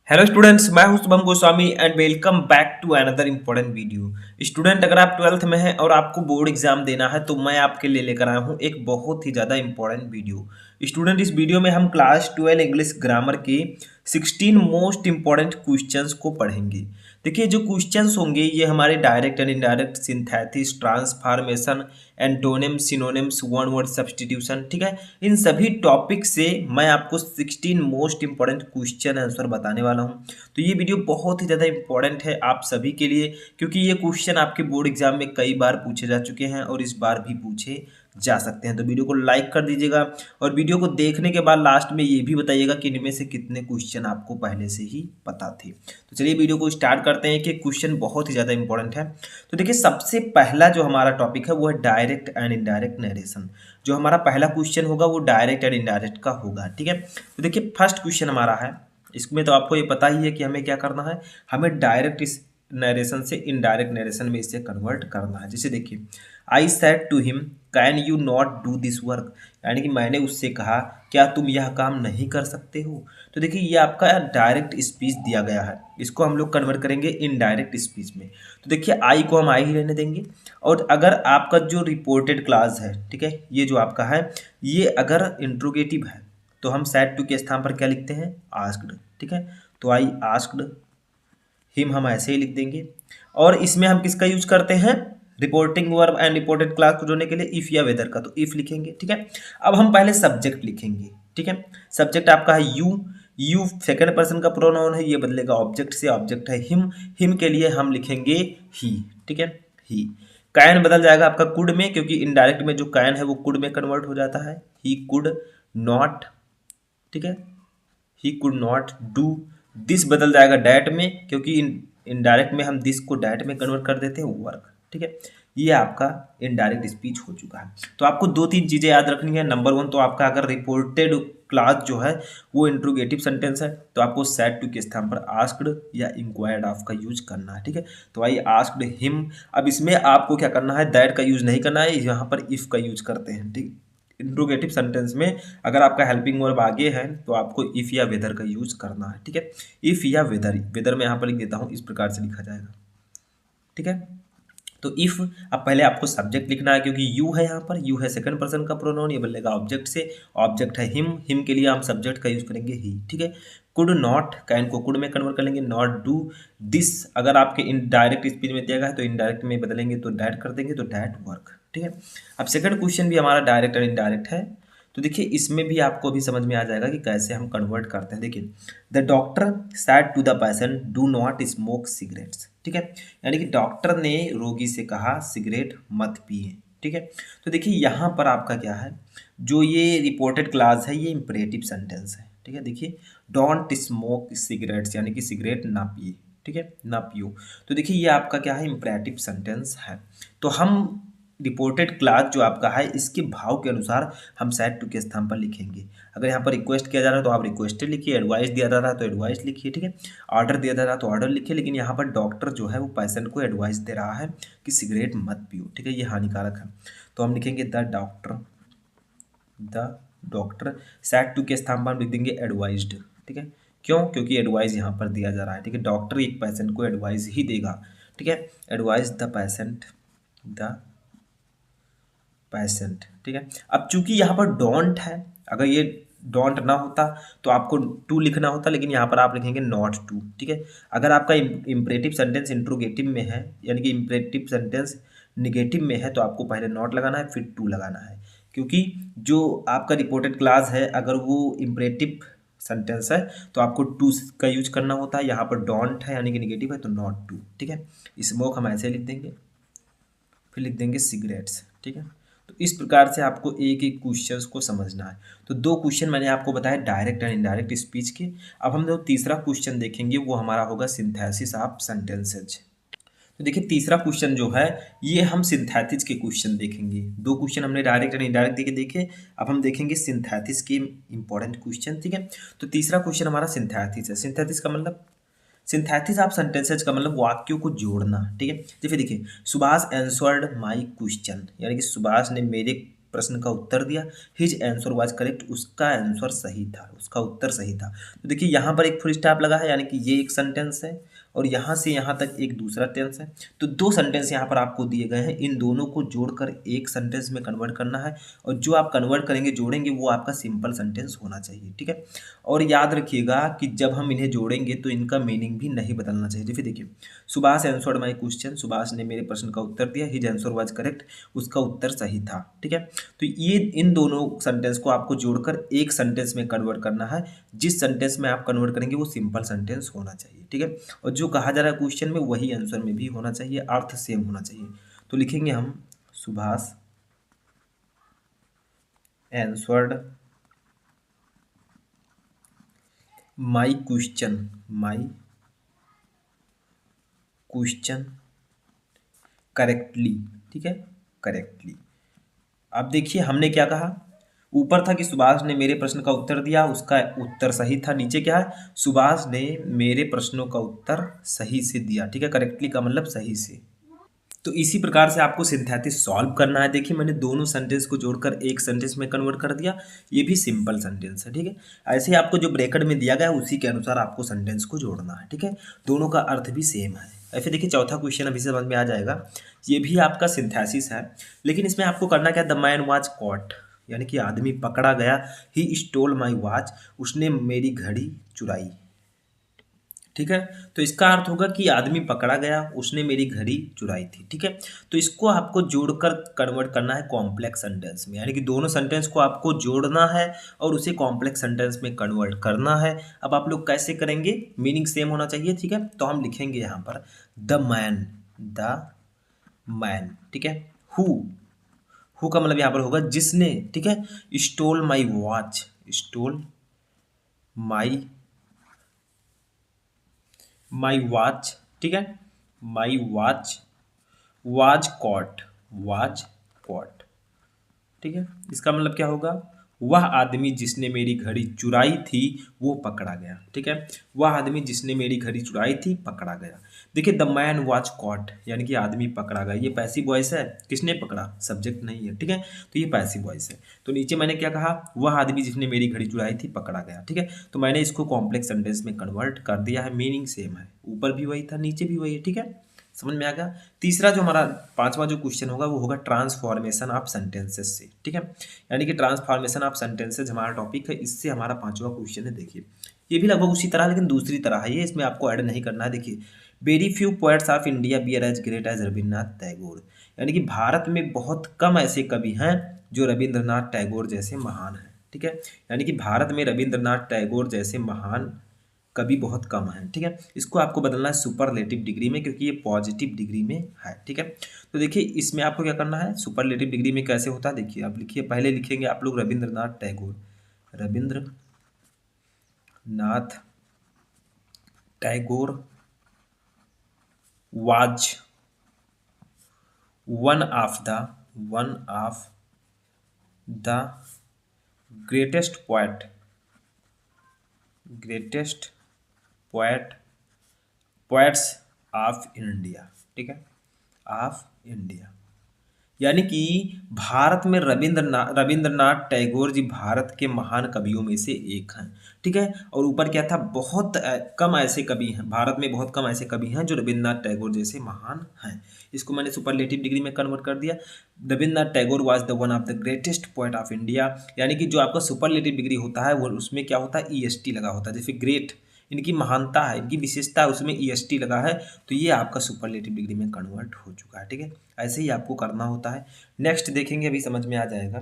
Hello students, मैं हूं Shubham Goswami and welcome back to another important video. Student, अगर आप ट्वेल्थ में हैं और आपको बोर्ड एग्जाम देना है तो मैं आपके लिए लेकर आया हूं एक बहुत ही ज़्यादा इंपॉर्टेंट वीडियो। स्टूडेंट, इस वीडियो में हम क्लास 12 इंग्लिश ग्रामर के 16 मोस्ट इंपॉर्टेंट क्वेश्चंस को पढ़ेंगे। देखिए, जो क्वेश्चंस होंगे ये हमारे direct and indirect, synthesis, transformation, antonym, synonyms, one word substitution, ठीक है। इन सभी टॉपिक से मैं आपको 16 मोस्ट इंपॉर्टेंट क्वेश्चन आंसर बताने वाला हूं। तो ये वीडियो बहुत ही ज़्यादा इंपॉर्टेंट है आप सभी के लिए, क्योंकि ये क्वेश्चन आपके बोर्ड एग्जाम में कई बार पूछे जा चुके हैं और इस बार भी पूछे जा सकते हैं। तो वीडियो को लाइक कर दीजिएगा और वीडियो को देखने के बाद लास्ट में ये भी बताइएगा कि इनमें से कितने क्वेश्चन आपको पहले से ही पता थे। तो चलिए वीडियो को स्टार्ट करते हैं कि क्वेश्चन बहुत ही ज़्यादा इंपॉर्टेंट है। तो देखिए, सबसे पहला जो हमारा टॉपिक है वो है डायरेक्ट एंड इनडायरेक्ट नरेशन। जो हमारा पहला क्वेश्चन होगा वो डायरेक्ट एंड इनडायरेक्ट का होगा, ठीक है। तो देखिए, फर्स्ट क्वेश्चन हमारा है, इसमें तो आपको ये पता ही है कि हमें क्या करना है, हमें डायरेक्ट इस नरेशन से इनडायरेक्ट नरेशन में इसे कन्वर्ट करना है। जैसे देखिए, I said to him can you not do this work, यानी कि मैंने उससे कहा क्या तुम यह काम नहीं कर सकते हो। तो देखिए, ये आपका डायरेक्ट स्पीच दिया गया है, इसको हम लोग कन्वर्ट करेंगे इनडायरेक्ट स्पीच में। तो देखिए, आई को हम आई ही रहने देंगे और अगर आपका जो रिपोर्टेड क्लास है, ठीक है, ये जो आपका है, ये अगर इंट्रोगेटिव है तो हम सैड टू के स्थान पर क्या लिखते हैं, आस्क्ड, ठीक है। तो आई आस्क्ड हिम हम ऐसे ही लिख देंगे। और इसमें हम किसका यूज करते हैं, reporting verb and reported class को जोड़ने के लिए इफ या वेदर का, तो इफ लिखेंगे, ठीक है। अब हम पहले सब्जेक्ट लिखेंगे, ठीक है। सब्जेक्ट आपका है यू, यू सेकंड पर्सन का प्रोनाउन है, ये बदलेगा ऑब्जेक्ट से, ऑब्जेक्ट है हिम, हिम के लिए हम लिखेंगे ही, ठीक है, ही। कैन बदल जाएगा आपका कुड में, क्योंकि इनडायरेक्ट में जो कैन है वो कुड में कन्वर्ट हो जाता है, ही कुड नॉट, ठीक है, he could not do. This बदल जाएगा डैट में, क्योंकि इनडायरेक्ट में हम दिस को डैट में कन्वर्ट कर देते हैं, वर्क, ठीक है। ये आपका इनडायरेक्ट स्पीच हो चुका है। तो आपको दो तीन चीज़ें याद रखनी है। नंबर वन, तो आपका अगर रिपोर्टेड क्लास जो है वो इंट्रोगेटिव सेंटेंस है तो आपको सैड टू के स्थान पर आस्क्ड या इंक्वायर्ड ऑफ का यूज करना है, ठीक है। तो आई आस्क्ड हिम, अब इसमें आपको क्या करना है, दैट का यूज नहीं करना है, यहाँ पर इफ का यूज करते हैं, ठीक। इंट्रोगेटिव सेंटेंस में अगर आपका हेल्पिंग वर्ब आगे है तो आपको इफ या वेदर का यूज करना है, ठीक है। इफ या वेदर, वेदर में यहाँ पर लिख देता हूँ, इस प्रकार से लिखा जाएगा, ठीक है। तो इफ, अब पहले आपको सब्जेक्ट लिखना है, क्योंकि यू है, यहाँ पर यू है सेकंड पर्सन का प्रोनाउन, ये बदलेगा ऑब्जेक्ट से, ऑब्जेक्ट है हिम, हिम के लिए हम सब्जेक्ट का यूज करेंगे ही, ठीक है। कुड नॉट, कैन को कुड में कन्वर्ट कर लेंगे, नॉट डू दिस, अगर आपके इनडायरेक्ट स्पीच में दिया गया है तो इनडायरेक्ट में बदलेंगे तो डैट कर देंगे, तो डैट वर्क, ठीक है। अब सेकंड क्वेश्चन भी हमारा डायरेक्ट और इनडायरेक्ट है। तो देखिए, इसमें भी आपको भी समझ में आ जाएगा कि कैसे हम कन्वर्ट करते हैं। देखिए, the doctor said to the patient do not smoke cigarettes, ठीक है। यानी कि डॉक्टर ने रोगी से कहा सिगरेट मत पिए, ठीक है। तो देखिए, यहाँ पर आपका क्या है, जो ये रिपोर्टेड क्लास है ये इंपरेटिव सेंटेंस है, ठीक है। देखिए, डोंट स्मोक सिगरेट्स, यानी कि सिगरेट ना पिए, ठीक है, ना पियो। तो देखिए, ये आपका क्या है, इंपरेटिव सेंटेंस है। तो हम रिपोर्टेड क्लास जो आपका है इसके भाव के अनुसार हम सैड टू के स्थान पर लिखेंगे। अगर यहाँ पर रिक्वेस्ट किया जा रहा है तो आप रिक्वेस्टेड लिखिए, एडवाइस दिया जा रहा है तो एडवाइस लिखिए, ठीक है। ऑर्डर दिया जा रहा है तो ऑर्डर लिखिए, लेकिन यहाँ पर डॉक्टर जो है वो पेशेंट को एडवाइस दे रहा है कि सिगरेट मत पियो, ठीक है, ये हानिकारक है। तो हम लिखेंगे द डॉक्टर सैड टू के स्थान पर हम लिख देंगे एडवाइज्ड, ठीक है। क्यों, क्योंकि एडवाइस यहाँ पर दिया जा रहा है, ठीक है। डॉक्टर एक पेशेंट को एडवाइस ही देगा, ठीक है। एडवाइस द पेशेंट, ठीक है। अब चूंकि यहाँ पर डोंट है, अगर ये डोंट ना होता तो आपको टू लिखना होता, लेकिन यहाँ पर आप लिखेंगे नॉट टू, ठीक है। अगर आपका इम्परेटिव सेंटेंस इंट्रोगेटिव में है, यानी कि इम्परेटिव सेंटेंस निगेटिव में है, तो आपको पहले नॉट लगाना है फिर टू लगाना है, क्योंकि जो आपका रिपोर्टेड क्लास है अगर वो इम्परेटिव सेंटेंस है तो आपको टू का यूज करना होता है। यहाँ पर डोंट है यानी कि निगेटिव है तो नॉट टू, ठीक है। स्मोक हम ऐसे लिख देंगे, फिर लिख देंगे सिगरेट्स, ठीक है। तो इस प्रकार से आपको एक एक क्वेश्चंस को समझना है। तो दो क्वेश्चन मैंने आपको बताया डायरेक्ट एंड इनडायरेक्ट स्पीच के। अब हम जो तीसरा क्वेश्चन देखेंगे वो हमारा होगा सिंथेसिस ऑफ सेंटेंसेज। तो देखिए, तीसरा क्वेश्चन जो है ये हम सिंथेसिस के क्वेश्चन देखेंगे। दो क्वेश्चन हमने डायरेक्ट एंड इनडायरेक्ट देखे, अब हम देखेंगे सिंथेसिस के इंपॉर्टेंट क्वेश्चन, ठीक है। तो तीसरा क्वेश्चन हमारा सिंथेसिस है। सिंथेसिस का मतलब, सिंथेसिस ऑफ सेंटेंसेज का मतलब वाक्यों को जोड़ना, ठीक है। जैसे देखिए, सुभाष आंसर्ड माय क्वेश्चन, यानी कि सुभाष ने मेरे प्रश्न का उत्तर दिया, हिज आंसर वाज करेक्ट, उसका आंसर सही था, उसका उत्तर सही था। तो देखिए यहाँ पर एक फुल स्टॉप लगा है, यानी कि ये एक सेंटेंस है और यहाँ से यहाँ तक एक दूसरा टेंस है। तो दो सेंटेंस यहाँ पर आपको दिए गए हैं, इन दोनों को जोड़कर एक सेंटेंस में कन्वर्ट करना है और जो आप कन्वर्ट करेंगे, जोड़ेंगे, वो आपका सिंपल सेंटेंस होना चाहिए, ठीक है। और याद रखिएगा कि जब हम इन्हें जोड़ेंगे तो इनका मीनिंग भी नहीं बदलना चाहिए। जैसे देखिए, Subhash answered my question, Subhash ने मेरे प्रश्न का उत्तर दिया, हिज आंसर वाज करेक्ट, उसका उत्तर सही था, ठीक है। तो ये इन दोनों सेंटेंस को आपको जोड़कर एक सेंटेंस में कन्वर्ट करना है। जिस सेंटेंस में आप कन्वर्ट करेंगे वो सिंपल सेंटेंस होना चाहिए, ठीक है। और जो कहा जा रहा है क्वेश्चन में वही आंसर में भी होना चाहिए, अर्थ सेम होना चाहिए। तो लिखेंगे हम Subhash answered my question correctly, ठीक है, करेक्टली। अब देखिए हमने क्या कहा, ऊपर था कि सुभाष ने मेरे प्रश्न का उत्तर दिया, उसका उत्तर सही था। नीचे क्या है, सुभाष ने मेरे प्रश्नों का उत्तर सही से दिया, ठीक है। करेक्टली का मतलब सही से। तो इसी प्रकार से आपको सिंथेसिस सॉल्व करना है। देखिए मैंने दोनों सेंटेंस को जोड़कर एक सेंटेंस में कन्वर्ट कर दिया, ये भी सिंपल सेंटेंस है, ठीक है। ऐसे ही आपको जो ब्रैकेट में दिया गया है उसी के अनुसार आपको सेंटेंस को जोड़ना है, ठीक है। दोनों का अर्थ भी सेम है। ऐसे देखिए चौथा क्वेश्चन अभी समझ में आ जाएगा, ये भी आपका सिंथेसिस है, लेकिन इसमें आपको करना क्या, द मैन वाज कॉट, यानी कि आदमी पकड़ा गया, ही स्टोल माई वॉच, उसने मेरी घड़ी चुराई, ठीक है। तो इसका अर्थ होगा कि आदमी पकड़ा गया, उसने मेरी घड़ी चुराई थी, ठीक है। तो इसको आपको जोड़कर कन्वर्ट करना है कॉम्प्लेक्स सेंटेंस में, यानी कि दोनों सेंटेंस को आपको जोड़ना है और उसे कॉम्प्लेक्स सेंटेंस में कन्वर्ट करना है। अब आप लोग कैसे करेंगे, मीनिंग सेम होना चाहिए, ठीक है। तो हम लिखेंगे यहाँ पर द मैन, ठीक है। हु का मतलब यहाँ पर होगा जिसने, ठीक है। Stole my watch, stole my watch, ठीक है, माई वॉच वाज कॉट, ठीक है। इसका मतलब क्या होगा, वह आदमी जिसने मेरी घड़ी चुराई थी वो पकड़ा गया, ठीक है। वह आदमी जिसने मेरी घड़ी चुराई थी पकड़ा गया। देखिए द मैन वाज कॉट, यानी कि आदमी पकड़ा गया, ये पैसिव वॉइस है, किसने पकड़ा, सब्जेक्ट नहीं है, ठीक है। तो ये पैसिव वॉइस है। तो नीचे मैंने क्या कहा, वह आदमी जिसने मेरी घड़ी चुराई थी पकड़ा गया, ठीक है। तो मैंने इसको कॉम्प्लेक्स सेंटेंस में कन्वर्ट कर दिया है, मीनिंग सेम है, ऊपर भी वही था नीचे भी वही है, ठीक है। समझ में आ गया। तीसरा जो हमारा पांचवा जो क्वेश्चन होगा वो होगा ट्रांसफॉर्मेशन ऑफ सेंटेंसेस से, ठीक है। यानी कि ट्रांसफॉर्मेशन ऑफ सेंटेंसेस हमारा टॉपिक है, इससे हमारा पांचवा क्वेश्चन है। देखिए ये भी लगभग उसी तरह लेकिन दूसरी तरह है, ये इसमें आपको ऐड नहीं करना है। देखिए very few poets of India bear as great as Rabindranath Tagore, यानी कि भारत में बहुत कम ऐसे कवि हैं जो रविंद्रनाथ टैगोर जैसे महान हैं, ठीक है। यानी कि भारत में रविंद्रनाथ टैगोर जैसे महान कभी बहुत कम है, ठीक है। इसको आपको बदलना है सुपरलेटिव डिग्री में, क्योंकि ये पॉजिटिव डिग्री में है, ठीक है। तो देखिए इसमें आपको क्या करना है, सुपरलेटिव डिग्री में कैसे होता है, देखिए आप लिखिए, पहले लिखेंगे आप लोग Rabindranath Tagore was one of the greatest poets of India, ठीक है, ऑफ इंडिया। यानी कि भारत में रविंद्रनाथ टैगोर जी भारत के महान कवियों में से एक हैं, ठीक है। और ऊपर क्या था, बहुत कम ऐसे कवि हैं, भारत में बहुत कम ऐसे कवि हैं जो रविंद्रनाथ टैगोर जैसे महान हैं। इसको मैंने सुपरलेटिव डिग्री में कन्वर्ट कर दिया। Rabindranath Tagore was the one of the greatest poet of India, यानी कि जो आपका सुपरलेटिव डिग्री होता है वो उसमें क्या होता है, EST लगा होता है। जैसे ग्रेट इनकी महानता है, इनकी विशेषता है, उसमें EST लगा है, तो ये आपका सुपरलेटिव डिग्री में कन्वर्ट हो चुका है, ठीक है। ऐसे ही आपको करना होता है। नेक्स्ट देखेंगे, अभी समझ में आ जाएगा।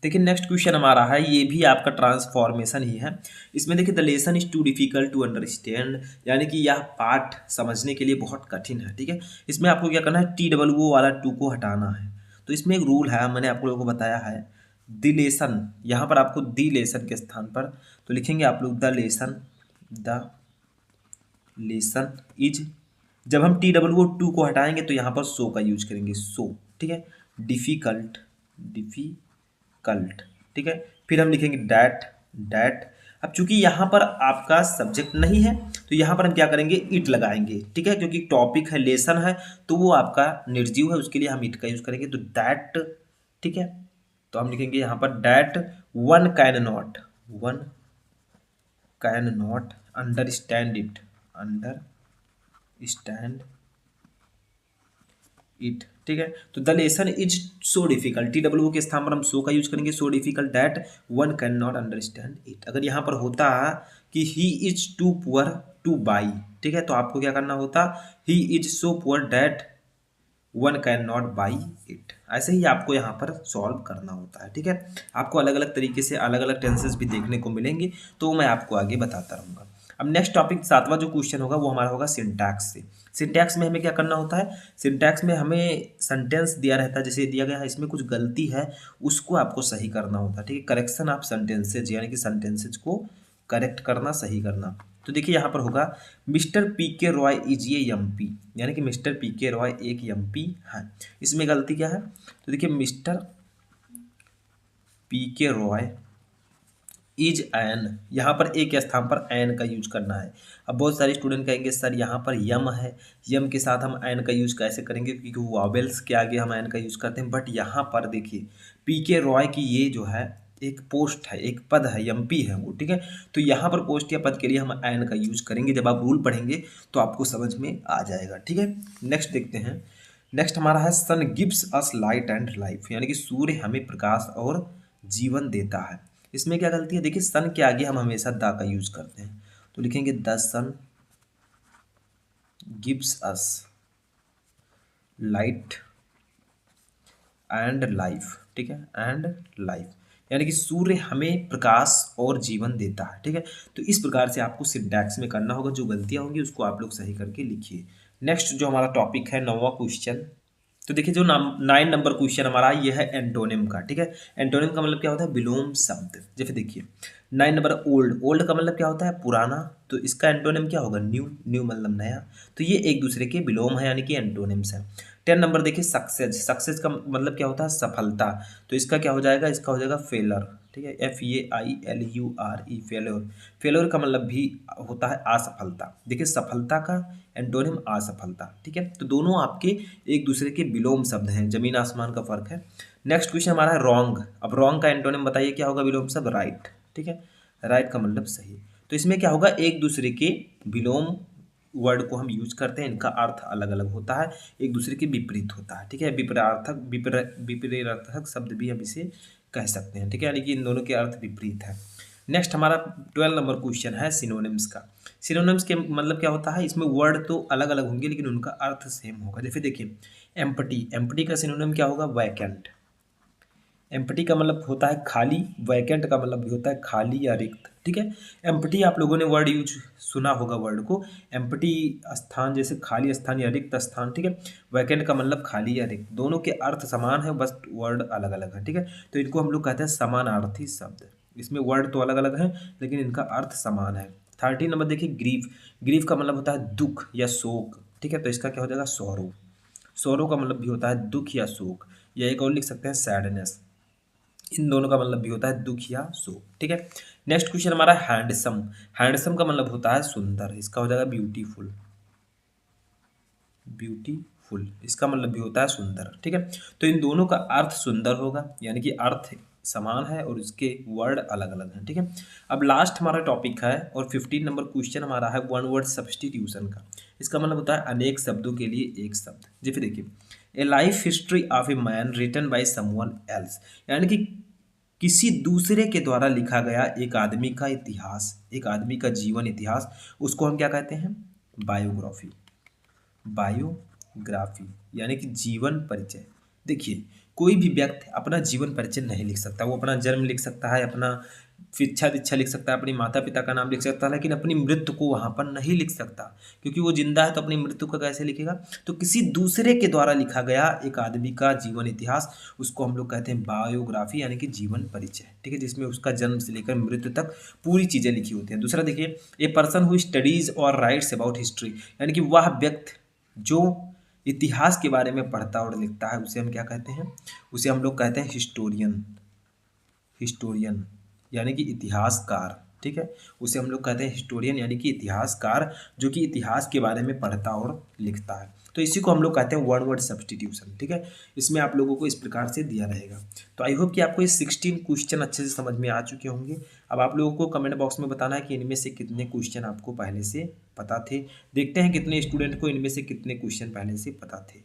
देखिए नेक्स्ट क्वेश्चन हमारा है, ये भी आपका ट्रांसफॉर्मेशन ही है। इसमें देखिए the lesson is too difficult to understand, यानी कि यह पाठ समझने के लिए बहुत कठिन है, ठीक है। इसमें आपको क्या करना है, TOO वाला 2 को हटाना है। तो इसमें एक रूल है, मैंने आप लोगों को बताया है, द लेसन, यहाँ पर आपको द लेसन के स्थान पर तो लिखेंगे आप लोग द लेसन इज, जब हम TOO को हटाएंगे तो यहाँ पर सो का यूज करेंगे, सो, ठीक है। डिफिकल्ट, ठीक है। फिर हम लिखेंगे डैट। अब चूंकि यहाँ पर आपका सब्जेक्ट नहीं है तो यहाँ पर हम क्या करेंगे, इट लगाएंगे, ठीक है, क्योंकि टॉपिक है, लेसन है, तो वो आपका निर्जीव है, उसके लिए हम इट का यूज करेंगे। तो दैट, ठीक है, तो हम लिखेंगे यहाँ पर that one can not understand it. ठीक है, तो the lesson is so difficult, T W के स्थान पर हम सो का यूज करेंगे, so difficult that one can not understand it. अगर यहाँ पर होता कि he is too poor to buy, ठीक है, तो आपको क्या करना होता, he is so poor that one can not buy it. ऐसे ही आपको यहाँ पर सॉल्व करना होता है। ठीक है, आपको अलग अलग तरीके से अलग अलग टेंसेस भी देखने को मिलेंगे, तो मैं आपको आगे बताता रहूँगा। अब नेक्स्ट टॉपिक 7वां जो क्वेश्चन होगा वो हमारा होगा सिंटैक्स से। सिंटैक्स में हमें क्या करना होता है, सिंटैक्स में हमें सेंटेंस दिया रहता है, जैसे दिया गया है इसमें कुछ गलती है उसको आपको सही करना होता है। ठीक है, करेक्शन ऑफ सेंटेंसेज, यानी कि सेंटेंसेज को करेक्ट करना, सही करना। तो देखिए यहाँ पर होगा मिस्टर पी के रॉय इज ए एमपी, यानी कि मिस्टर पी के रॉय एक एमपी है। इसमें गलती क्या है, तो देखिए मिस्टर पी के रॉय इज एन, यहाँ पर एक स्थान पर एन का यूज करना है। अब बहुत सारे स्टूडेंट कहेंगे सर यहाँ पर यम है, यम के साथ हम एन का यूज कैसे करेंगे, क्योंकि वॉवेल्स के आगे हम एन का यूज करते हैं। बट यहाँ पर देखिए पी के रॉय की ये जो है एक पोस्ट है, एक पद है, एमपी है वो। ठीक है, तो यहाँ पर पोस्ट या पद के लिए हम एन का यूज करेंगे। जब आप रूल पढ़ेंगे तो आपको समझ में आ जाएगा। ठीक है, नेक्स्ट देखते हैं। नेक्स्ट हमारा है sun gives us light and life, यानी कि सूर्य हमें प्रकाश और जीवन देता है। इसमें क्या गलती है, देखिए सन के आगे हम हमेशा द का यूज करते हैं, तो लिखेंगे the sun gives us light and life. ठीक है, एंड लाइफ, यानी कि सूर्य हमें प्रकाश और जीवन देता है। ठीक है, तो इस प्रकार से आपको सिंटैक्स में करना होगा, जो गलतियां होंगी उसको आप लोग सही करके लिखिए। नेक्स्ट जो हमारा टॉपिक है 9वां क्वेश्चन, तो देखिए जो 9 नंबर क्वेश्चन हमारा ये है एंटोनिम का। ठीक है, एंटोनिम का मतलब क्या होता है, विलोम शब्द। जैसे देखिए 9 नंबर ओल्ड, ओल्ड का मतलब क्या होता है, पुराना, तो इसका एंटोनिम क्या होगा, न्यू, न्यू मतलब नया। तो ये एक दूसरे के विलोम है, यानी कि एंटोनिम्स है। 10 नंबर देखिए सक्सेस, सक्सेस का मतलब क्या होता है, सफलता, तो इसका क्या हो जाएगा, इसका हो जाएगा फेलर। ठीक है, FAILURE, फेलोर। फेलोर का मतलब भी होता है असफलता। देखिए सफलता का एंटोनिम असफलता। ठीक है, तो दोनों आपके एक दूसरे के विलोम शब्द हैं, जमीन आसमान का फर्क है। नेक्स्ट क्वेश्चन हमारा है रॉन्ग। अब रॉन्ग का एंटोनिम बताइए क्या होगा, विलोम शब्द राइट। ठीक है, राइट का मतलब सही। तो इसमें क्या होगा, एक दूसरे के विलोम वर्ड को हम यूज करते हैं, इनका अर्थ अलग अलग होता है, एक दूसरे के विपरीत होता है। ठीक है, विपरीतार्थक शब्द भी हम इसे कह सकते हैं। ठीक है, यानी कि इन दोनों के अर्थ विपरीत है। नेक्स्ट हमारा 12 नंबर क्वेश्चन है सिनोनिम्स का। सिनोनिम्स के मतलब क्या होता है, इसमें वर्ड तो अलग अलग होंगे लेकिन उनका अर्थ सेम होगा। जैसे देखिए एम्प्टी, एम्प्टी का सिनोनिम क्या होगा, वैकेंट। एम्प्टी का मतलब होता है खाली, वैकेंट का मतलब भी होता है खाली या रिक्त। ठीक है, एम्प्टी आप लोगों ने वर्ड यूज सुना होगा वर्ड को, एम्प्टी स्थान, जैसे खाली स्थान या रिक्त स्थान। ठीक है, वैकेंट का मतलब खाली या रिक्त, दोनों के अर्थ समान है, बस वर्ड अलग अलग है। ठीक है, तो इनको हम लोग कहते हैं समानार्थी शब्द। इसमें वर्ड तो अलग अलग है लेकिन इनका अर्थ समान है। 13 नंबर देखिए ग्रीफ, ग्रीफ का मतलब होता है दुख या शोक। ठीक है, तो इसका क्या हो जाएगा, सौरो। सौरो का मतलब भी होता है दुख या शोक, या एक और लिख सकते हैं सैडनेस। इन दोनों का मतलब भी होता है दुख या शोक। ठीक है, नेक्स्ट क्वेश्चन हमारा हैंडसम। हैंडसम का मतलब होता है सुंदर, इसका हो जाएगा ब्यूटीफुल। ब्यूटीफुल इसका मतलब भी होता है सुंदर। ठीक है, तो इन दोनों का अर्थ सुंदर होगा, यानी कि अर्थ समान है और इसके वर्ड अलग अलग हैं। ठीक है, अब लास्ट हमारा टॉपिक है और 15 नंबर क्वेश्चन हमारा है वन वर्ड सब्सटीट्यूशन का। इसका मतलब होता है अनेक शब्दों के लिए एक शब्द। जैसे देखिए a life history of a man written by someone else, यानी कि किसी दूसरे के द्वारा लिखा गया एक आदमी का इतिहास, एक आदमी का जीवन इतिहास, उसको हम क्या कहते हैं, बायोग्राफी। बायोग्राफी यानी कि जीवन परिचय। देखिए कोई भी व्यक्ति अपना जीवन परिचय नहीं लिख सकता, वो अपना जन्म लिख सकता है, अपना शिक्षा दीक्षा लिख सकता है, अपनी माता पिता का नाम लिख सकता है, लेकिन अपनी मृत्यु को वहाँ पर नहीं लिख सकता, क्योंकि वो जिंदा है तो अपनी मृत्यु का कैसे लिखेगा। तो किसी दूसरे के द्वारा लिखा गया एक आदमी का जीवन इतिहास, उसको हम लोग कहते हैं बायोग्राफी, यानी कि जीवन परिचय। ठीक है, जिसमें उसका जन्म से लेकर मृत्यु तक पूरी चीज़ें लिखी होती हैं। दूसरा देखिए ए पर्सन हु स्टडीज और राइट्स अबाउट हिस्ट्री, यानी कि वह व्यक्ति जो इतिहास के बारे में पढ़ता और लिखता है, उसे हम क्या कहते हैं, उसे हम लोग कहते हैं हिस्टोरियन। हिस्टोरियन यानी कि इतिहासकार। ठीक है, उसे हम लोग कहते हैं हिस्टोरियन यानी कि इतिहासकार, जो कि इतिहास के बारे में पढ़ता और लिखता है। तो इसी को हम लोग कहते हैं वन वर्ड सब्स्टिट्यूशन। ठीक है, इसमें आप लोगों को इस प्रकार से दिया रहेगा। तो आई होप कि आपको ये 16 क्वेश्चन अच्छे से समझ में आ चुके होंगे। अब आप लोगों को कमेंट बॉक्स में बताना है कि इनमें से कितने क्वेश्चन आपको पहले से पता थे। देखते हैं कितने स्टूडेंट को इनमें से कितने क्वेश्चन पहले से पता थे।